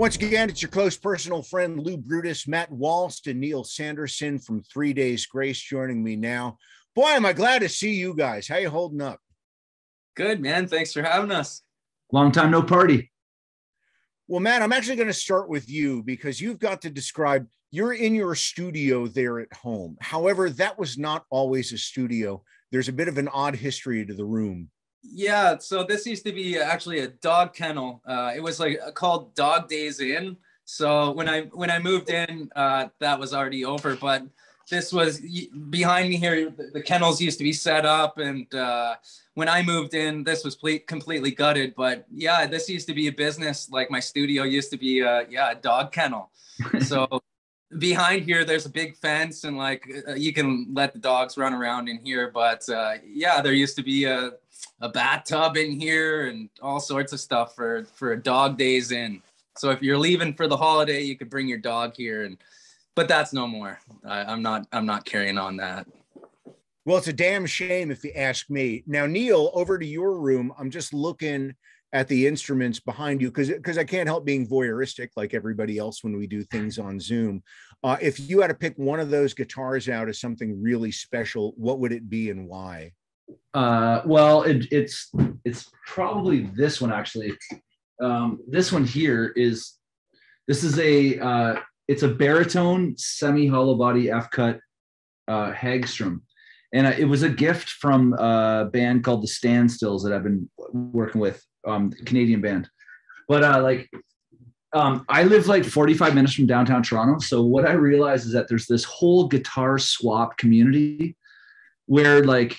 Once again, it's your close personal friend, Lou Brutus, Matt Walst, and Neil Sanderson from 3 Days Grace joining me now. Boy, am I glad to see you guys. How you holding up? Good, man. Thanks for having us. Long time no party. Well, Matt, I'm actually going to start with you because you've got to describe, you're in your studio there at home. However, that was not always a studio. There's a bit of an odd history to the room. Yeah, so this used to be actually a dog kennel. It was like called Dog Days Inn. So when I moved in, that was already over. But this was behind me here. The kennels used to be set up, and when I moved in, this was completely gutted. But yeah, this used to be a business. Like my studio used to be a dog kennel. So behind here, there's a big fence, and like you can let the dogs run around in here. But yeah, there used to be a bathtub in here and all sorts of stuff for a Dog Days Inn. So if you're leaving for the holiday, you could bring your dog here, but that's no more. I'm not carrying on that. Well, it's a damn shame if you ask me. Now, Neil, over to your room. I'm just looking at the instruments behind you because I can't help being voyeuristic like everybody else when we do things on Zoom. If you had to pick one of those guitars out as something really special, what would it be and why? Well, it's probably this one actually. This one here is it's a baritone semi-hollow body F-cut Hagstrom, and it was a gift from a band called the Standstills that I've been working with, Canadian band. But I live like 45 minutes from downtown Toronto, so what I realized is that there's this whole guitar swap community where like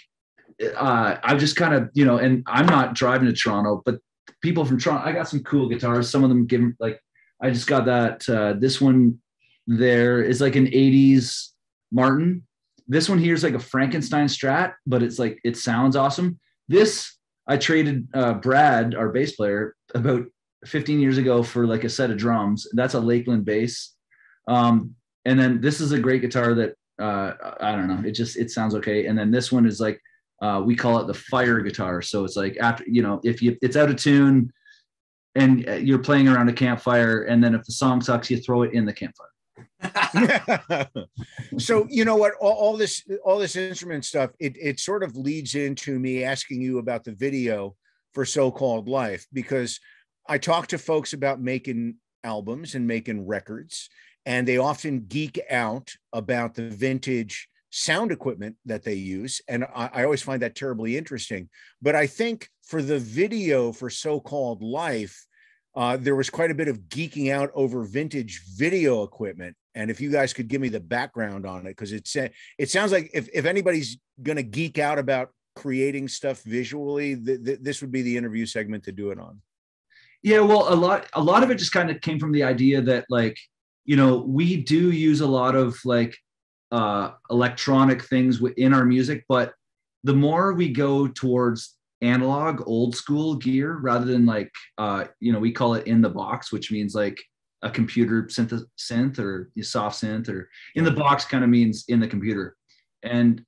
I've just kind of, and I'm not driving to Toronto, but people from Toronto, I got some cool guitars. Some of them I just got that, this one there is like an 80s Martin. This one here is like a Frankenstein Strat, but it's like, it sounds awesome. This, I traded Brad, our bass player, about 15 years ago for like a set of drums. That's a Lakeland bass. And then this is a great guitar that, I don't know, it sounds okay. And then this one is like, we call it the fire guitar. So it's like after, it's out of tune and you're playing around a campfire, and then if the song sucks, you throw it in the campfire. So you know what, all this instrument stuff, it sort of leads into me asking you about the video for So-Called Life, because I talk to folks about making albums and making records, and they often geek out about the vintage sound equipment that they use. And I always find that terribly interesting. But I think for the video for So-Called Life, there was quite a bit of geeking out over vintage video equipment. And if you guys could give me the background on it, because it sounds like if anybody's going to geek out about creating stuff visually, this would be the interview segment to do it on. Yeah, well, a lot of it just kind of came from the idea that we do use a lot of electronic things in our music, but the more we go towards analog old school gear rather than we call it in the box, which means like a computer synth or a soft synth, or in the box kind of means in the computer. And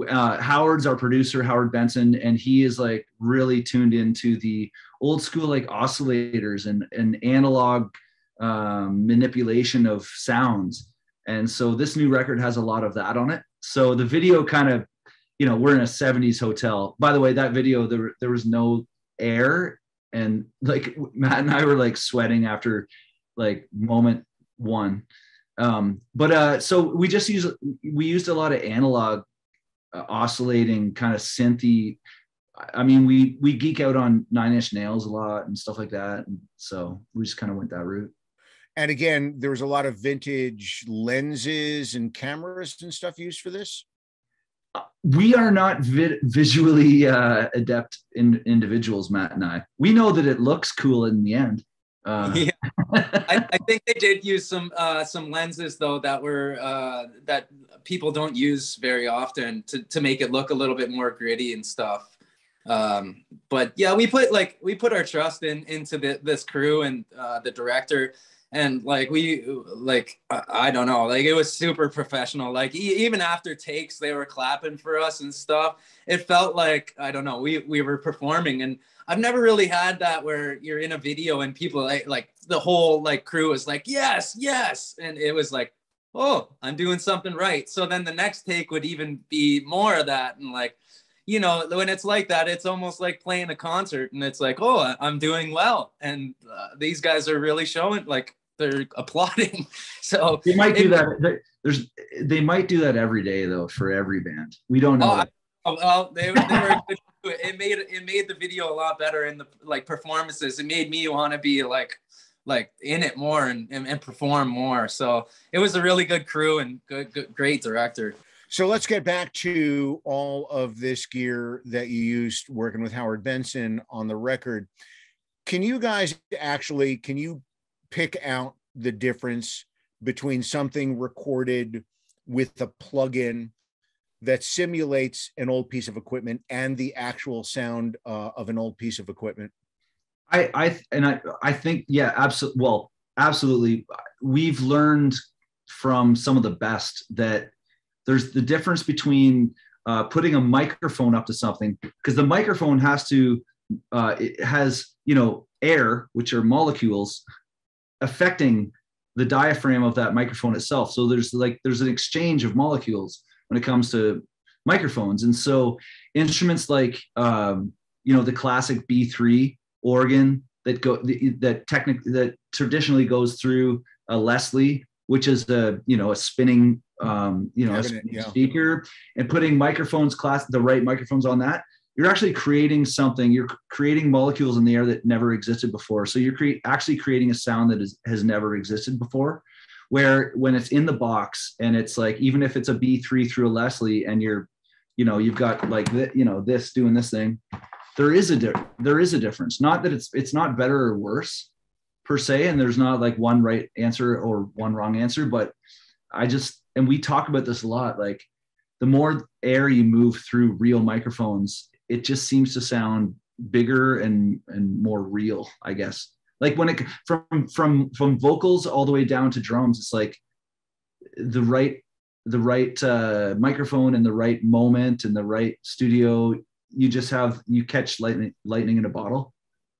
Howard's our producer, Howard Benson, and he is like really tuned into the old school like oscillators and analog manipulation of sounds. And so this new record has a lot of that on it. So the video kind of, we're in a 70s hotel. By the way, that video, there was no air. And like Matt and I were like sweating after like moment one. So we used a lot of analog oscillating kind of synthy. I mean, we geek out on Nine Inch Nails a lot and stuff like that. And so we just kind of went that route. And again, there was a lot of vintage lenses and cameras and stuff used for this. We are not visually adept individuals, Matt and I. We know that it looks cool in the end. Yeah. I think they did use some lenses though that were that people don't use very often to make it look a little bit more gritty and stuff. But yeah, we put our trust into this crew and the director. And like I don't know, like it was super professional. Like even after takes, they were clapping for us and stuff. It felt like, I don't know, we were performing. And I've never really had that where you're in a video and people like the whole like crew is like, yes, yes. And it was like, oh, I'm doing something right. So then the next take would even be more of that. And like, you know, when it's like that, it's almost like playing a concert and it's like, oh, I'm doing well. And these guys are really showing, like, they're applauding. So they might do that. They might do that every day though, for every band. We don't know. Well, they were good. It made the video a lot better in the like performances. It made me want to be like in it more and perform more. So it was a really good crew and great director. So let's get back to all of this gear that you used working with Howard Benson on the record. Can you pick out the difference between something recorded with a plug-in that simulates an old piece of equipment and the actual sound of an old piece of equipment? I think, yeah, absolutely. Well, absolutely. We've learned from some of the best that there's the difference between putting a microphone up to something, because the microphone it has, you know, air, which are molecules affecting the diaphragm of that microphone itself. So there's an exchange of molecules when it comes to microphones. And so instruments like, you know, the classic B3 organ that traditionally goes through a Leslie, which is a spinning, speaker, and putting the right microphones on that, you're actually creating something. You're creating molecules in the air that never existed before. So you're actually creating a sound that has never existed before. Where when it's in the box and it's like, even if it's a B3 through a Leslie and you've got like this doing this thing, there is a difference. Not that it's not better or worse per se, and there's not like one right answer or one wrong answer, but and we talk about this a lot, like the more air you move through real microphones, it just seems to sound bigger and more real, I guess. Like when it from vocals all the way down to drums, it's like the right microphone and the right moment and the right studio. You catch lightning in a bottle.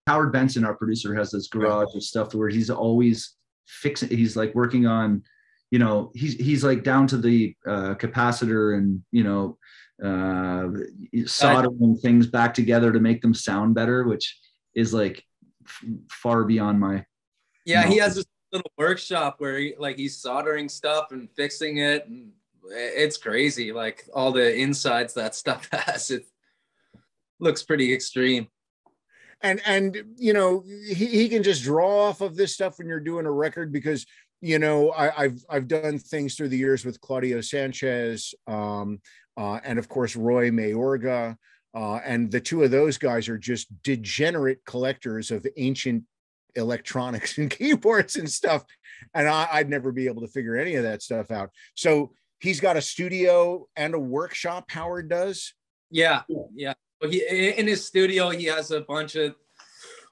Howard Benson, our producer, has this garage of stuff where he's always fixing. He's like working on, he's like down to the capacitor and soldering things back together to make them sound better, which is like far beyond my. Yeah, he has this little workshop where he's soldering stuff and fixing it, and it's crazy. Like all the insides that stuff has, it looks pretty extreme. And he can just draw off of this stuff when you're doing a record, because I've done things through the years with Claudio Sanchez and of course Roy Mayorga, and the two of those guys are just degenerate collectors of ancient electronics and keyboards and stuff, and I'd never be able to figure any of that stuff out. So he's got a studio and a workshop, Howard does? Yeah. In his studio, he has a bunch of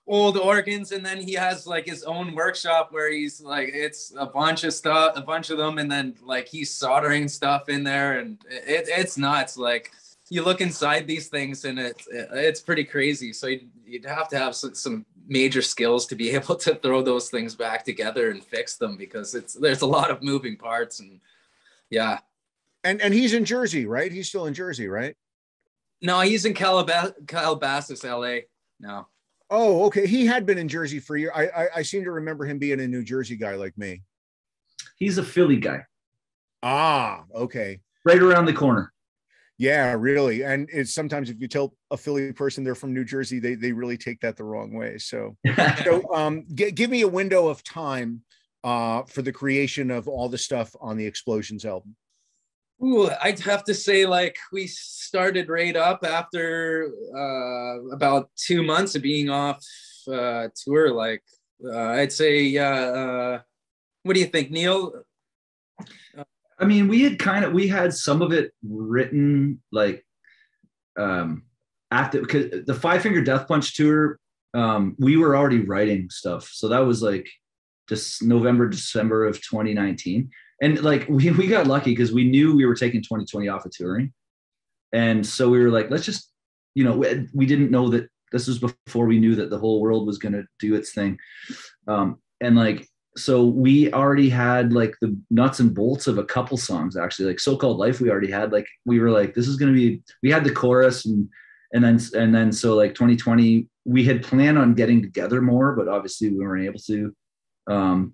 old organs, and then he has like his own workshop where he's like, it's a bunch of them, and then like he's soldering stuff in there, and it's nuts. Like you look inside these things and it's pretty crazy. So you'd have to have some major skills to be able to throw those things back together and fix them, because there's a lot of moving parts. And yeah. And he's in Jersey, right? He's still in Jersey, right? No, he's in Calabasas, LA now. Oh, okay. He had been in Jersey for a year. I seem to remember him being a New Jersey guy like me. He's a Philly guy. Ah, okay. Right around the corner. Yeah, really. And it's sometimes if you tell a Philly person they're from New Jersey, they really take that the wrong way. So give me a window of time for the creation of all the stuff on the Explosions album. Ooh, I'd have to say, like, we started right up after about 2 months of being off tour. Like, I'd say, what do you think, Neil? I mean, we had some of it written, like, after, because the Five Finger Death Punch tour, we were already writing stuff. So that was like just November, December of 2019. And like we got lucky because we knew we were taking 2020 off of touring. And so we were like, let's just, you know, we didn't know that this was before we knew that the whole world was going to do its thing. And like, so we already had like the nuts and bolts of a couple songs, actually, like So-Called Life. We already had, like, we were like, this is going to be, we had the chorus and then so like 2020, we had planned on getting together more, but obviously we weren't able to.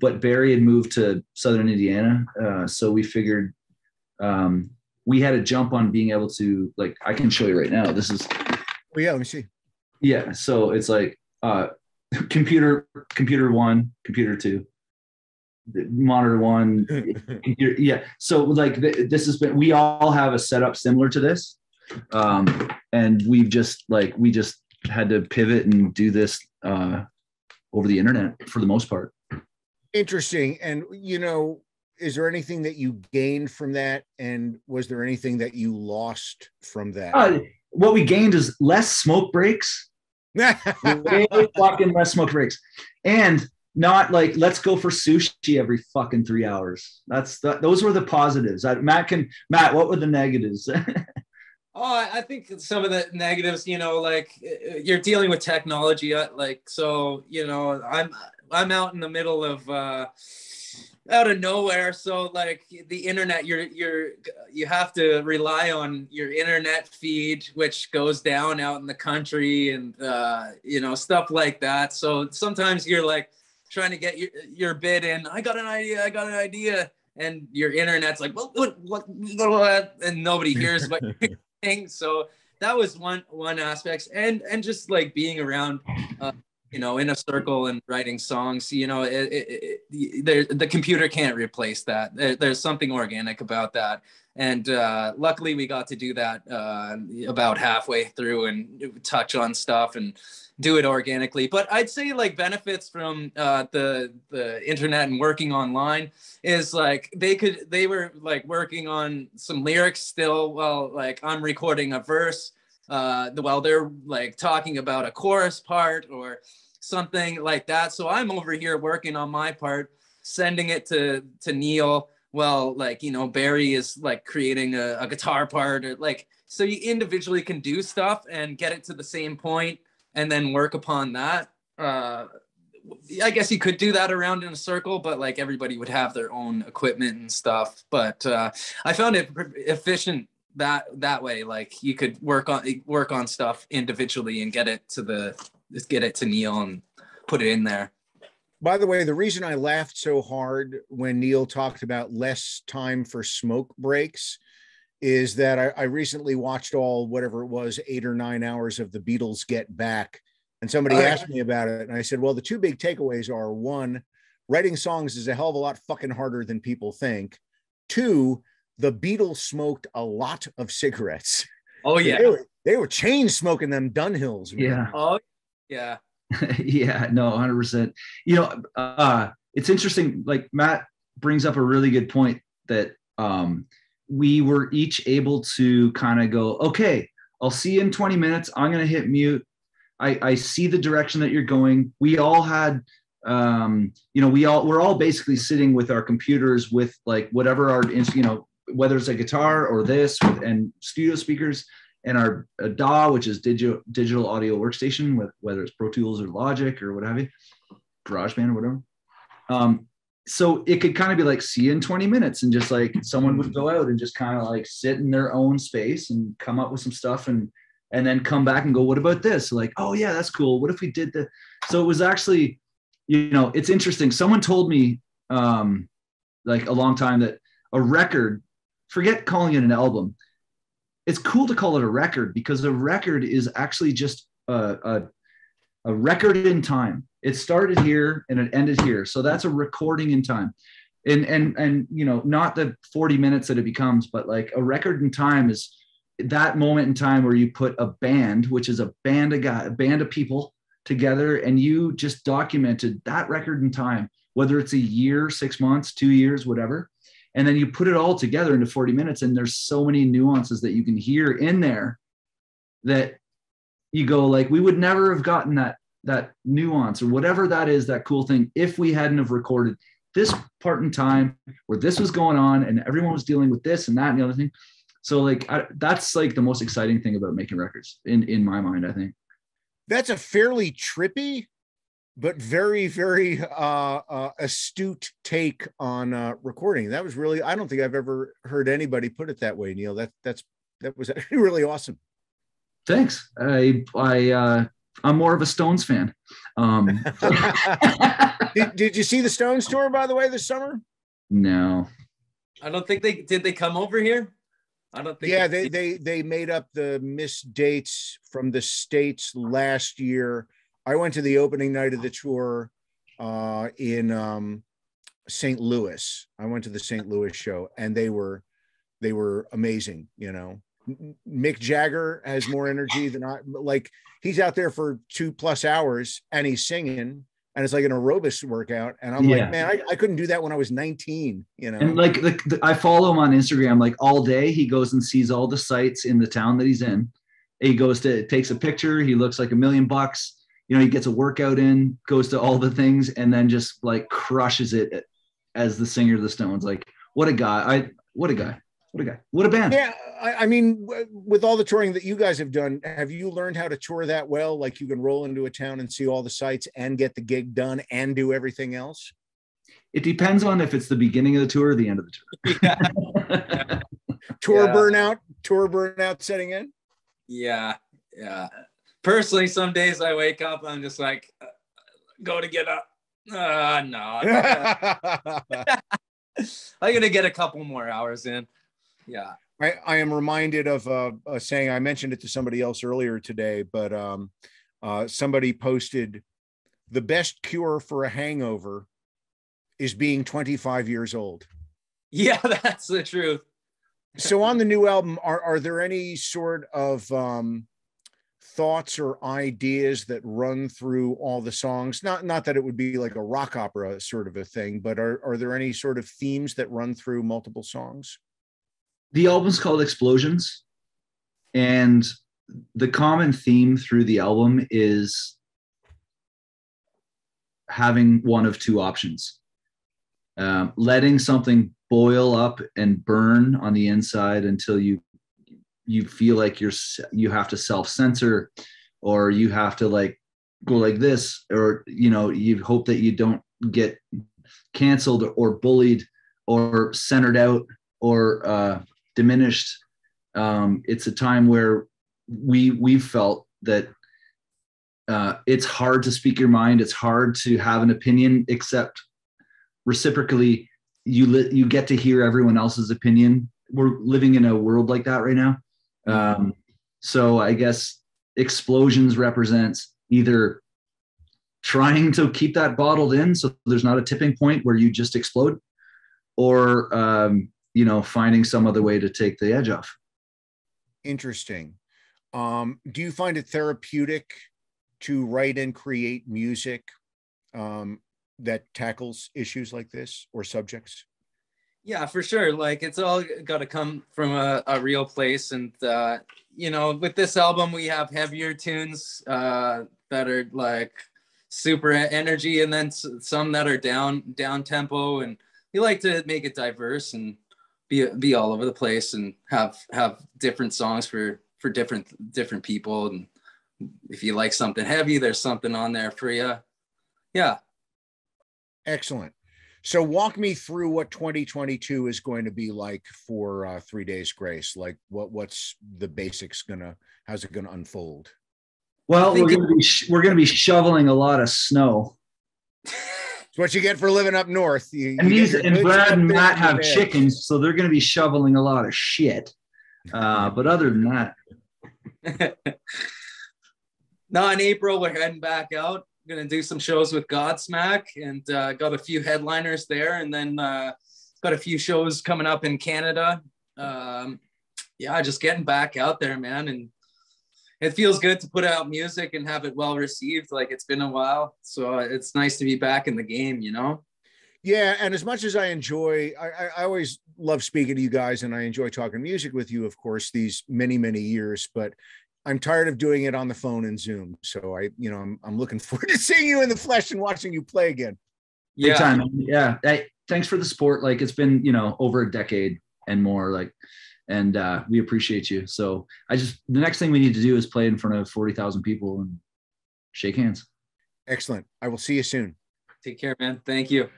But Barry had moved to Southern Indiana. So we figured we had a jump on being able to, like, I can show you right now. This is. Oh, yeah, let me see. Yeah. So it's like computer one, computer two, monitor one. Computer, yeah. So like this has been, we all have a setup similar to this. And we just had to pivot and do this over the internet for the most part. Interesting. And, you know, is there anything that you gained from that? And was there anything that you lost from that? What we gained is less smoke breaks. Way fucking less smoke breaks. And not like, let's go for sushi every fucking 3 hours. Those were the positives. Matt, what were the negatives? Oh, I think some of the negatives, you know, like you're dealing with technology, like, so, you know, I'm out in the middle of out of nowhere, so like the internet, you have to rely on your internet feed, which goes down out in the country, and you know, stuff like that. So sometimes you're like trying to get your bid in. I got an idea, and your internet's like, what, and nobody hears what you're saying. So that was one aspect, and just like being around you know, in a circle and writing songs, you know, the computer can't replace that. There's something organic about that. And luckily we got to do that about halfway through and touch on stuff and do it organically. But I'd say like benefits from the internet and working online is like they were like working on some lyrics still while like I'm recording a verse while they're like talking about a chorus part or something like that. So I'm over here working on my part, sending it to Neil. Well, like, you know, Barry is like creating a guitar part, or like, so you individually can do stuff and get it to the same point and then work upon that. I guess you could do that around in a circle, but like everybody would have their own equipment and stuff. But I found it efficient that way. Like you could work on stuff individually and get it to Neil and put it in there. By the way, the reason I laughed so hard when Neil talked about less time for smoke breaks is that I recently watched all, whatever it was, 8 or 9 hours of the Beatles Get Back. And somebody asked me about it. And I said, well, the two big takeaways are: one, writing songs is a hell of a lot fucking harder than people think. Two, the Beatles smoked a lot of cigarettes. Oh, yeah. They were chain smoking them Dunhills. Man. Yeah. Oh, yeah. Yeah, no, 100%. You know, it's interesting. Like Matt brings up a really good point that we were each able to kind of go, okay, I'll see you in 20 minutes. I'm going to hit mute. I see the direction that you're going. We all had, you know, we're all basically sitting with our computers with like whatever our, you know, whether it's a guitar or this and studio speakers, and our DAW, which is digital audio workstation, with whether it's Pro Tools or Logic or what have you, GarageBand or whatever. So it could kind of be like, see you in 20 minutes, and just like someone would go out and just kind of like sit in their own space and come up with some stuff and then come back and go, what about this? Like, oh yeah, that's cool. What if we did that? So it was actually, you know, it's interesting. Someone told me like a long time that a record, forget calling it an album, it's cool to call it a record, because a record is actually just a record in time. It started here and it ended here. So that's a recording in time. And you know, not the 40 minutes that it becomes, but like a record in time is that moment in time where you put a band, which is a band of people together, and you just documented that record in time, whether it's a year, 6 months, 2 years, whatever. And then you put it all together into 40 minutes. And there's so many nuances that you can hear in there that you go like, we would never have gotten that that nuance or whatever that is, that cool thing, if we hadn't have recorded this part in time where this was going on and everyone was dealing with this and that and the other thing. So like, that's like the most exciting thing about making records in my mind, I think. That's a fairly trippy, but very, very astute take on recording. That was really, I don't think I've ever heard anybody put it that way, Neil. That was actually really awesome. Thanks. I'm more of a Stones fan. Did you see the Stones tour, by the way, this summer? No. I don't think they come over here. I don't think. Yeah, they made up the missed dates from the States last year. I went to the opening night of the tour in St. Louis. I went to the St. Louis show, and they were amazing. You know, Mick Jagger has more energy than like he's out there for 2+ hours and he's singing, and it's like an aerobics workout. And I'm like, man, I couldn't do that when I was 19, you know? And like I follow him on Instagram, like all day he goes and sees all the sites in the town that he's in. He takes a picture. He looks like $1 million. You know, he gets a workout in, goes to all the things, and then just like crushes it as the singer of the Stones. Like, what a guy. What a guy. What a band. Yeah. I mean, with all the touring that you guys have done, have you learned how to tour that well? Like you can roll into a town and see all the sites and get the gig done and do everything else? It depends on if it's the beginning of the tour or the end of the tour. Yeah. Tour burnout setting in? Yeah. Personally, some days I wake up, I'm just like, go to get up. No. I'm going to get a couple more hours in. Yeah. I am reminded of a saying. I mentioned it to somebody else earlier today, but somebody posted, the best cure for a hangover is being 25 years old. Yeah, that's the truth. So on the new album, are there any sort of thoughts or ideas that run through all the songs? Not that it would be like a rock opera sort of a thing, but are there any sort of themes that run through multiple songs? The album's called Explosions, and the common theme through the album is having one of two options. Letting something boil up and burn on the inside until you feel like you have to self-censor, or you have to like go like this, or you know, you hope that you don't get canceled or bullied or centered out or diminished. It's a time where we've felt that it's hard to speak your mind. It's hard to have an opinion, except reciprocally you get to hear everyone else's opinion. We're living in a world like that right now. So I guess Explosions represents either trying to keep that bottled in so there's not a tipping point where you just explode, or you know, finding some other way to take the edge off. Interesting. Do you find it therapeutic to write and create music that tackles issues like this or subjects? Yeah, for sure. Like it's all got to come from a real place. And, you know, with this album, we have heavier tunes that are like super energy, and then some that are down tempo. And we like to make it diverse and be all over the place and have different songs for different people. And if you like something heavy, there's something on there for you. Yeah. Excellent. So walk me through what 2022 is going to be like for 3 Days Grace. Like what's the basics how's it gonna unfold? Well, we're gonna be shoveling a lot of snow. It's what you get for living up north. And Brad and Matt have chickens, so they're gonna be shoveling a lot of shit. But other than that, now in April we're heading back out. Gonna do some shows with Godsmack, and got a few headliners there, and then got a few shows coming up in Canada. Yeah, just getting back out there, man, and it feels good to put out music and have it well received. Like it's been a while, so it's nice to be back in the game, you know. Yeah, and as much as I always love speaking to you guys, and I enjoy talking music with you, of course, these many years, but I'm tired of doing it on the phone and Zoom. So I'm looking forward to seeing you in the flesh and watching you play again. Big time. Yeah. Hey, thanks for the support. Like, it's been, over a decade and more, like, and we appreciate you. So the next thing we need to do is play in front of 40,000 people and shake hands. Excellent. I will see you soon. Take care, man. Thank you.